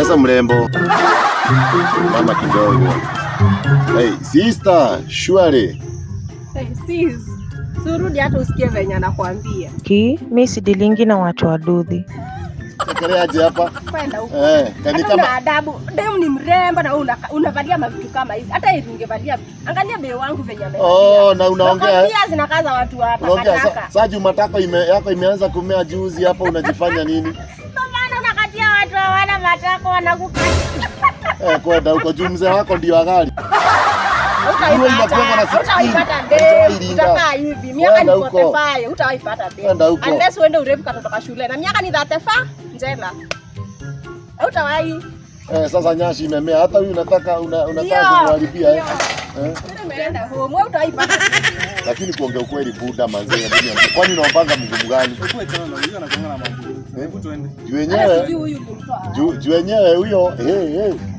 Sasa mrembo. Mama kidogo. Hey, sister, surely. Hey, sis. Surudi hata usikie venye anakuambia. Mimi sidilingi na watu waduthi. Sekeleaje hapa? Kwenda huko. Kani kama adabu. Dem ni mrembo na unavalia mavitu kama hizi. Hata hivi ungevalia. Angalia bei wangu venye amevalia. Oh, na unaongea. Pia zinakaza watu hapa. Unaongea sasa Jumatako yako imeanza kumea juzi hapa unajifanya nini? Maana unakatia watu hawana matako wanakukatia. Kwenda huko juu mzee wako ndio agali. Utaipata dem, utakaa hivi. Miaka ni 45, utaipata dem. Unless uende urepu katoka shule. Na miaka ni 35, njema. Hautawahi. Sasa nyashi imemea. Hata huyu unataka kumharibia Umeenda home, wewe utaipata. Lakini kuongea ukweli buda manzee. Kwani unampanga mgumu gani? Hebu tuende. Juu wenyewe huyo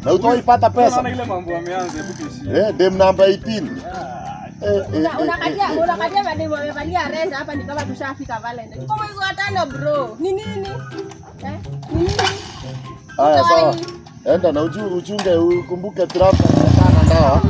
na utaipata pesa. Sana ile mambo ameanza hebu tuishi. Dem number 18. Unakatia mademu wamevalia red hapa ni kama tushafika Valentine. Kwa mwezi wa 5 bro. Ni nini? Ni nini? Haya sawa. Enda na uchunge ukumbuke traffic sana ndawa.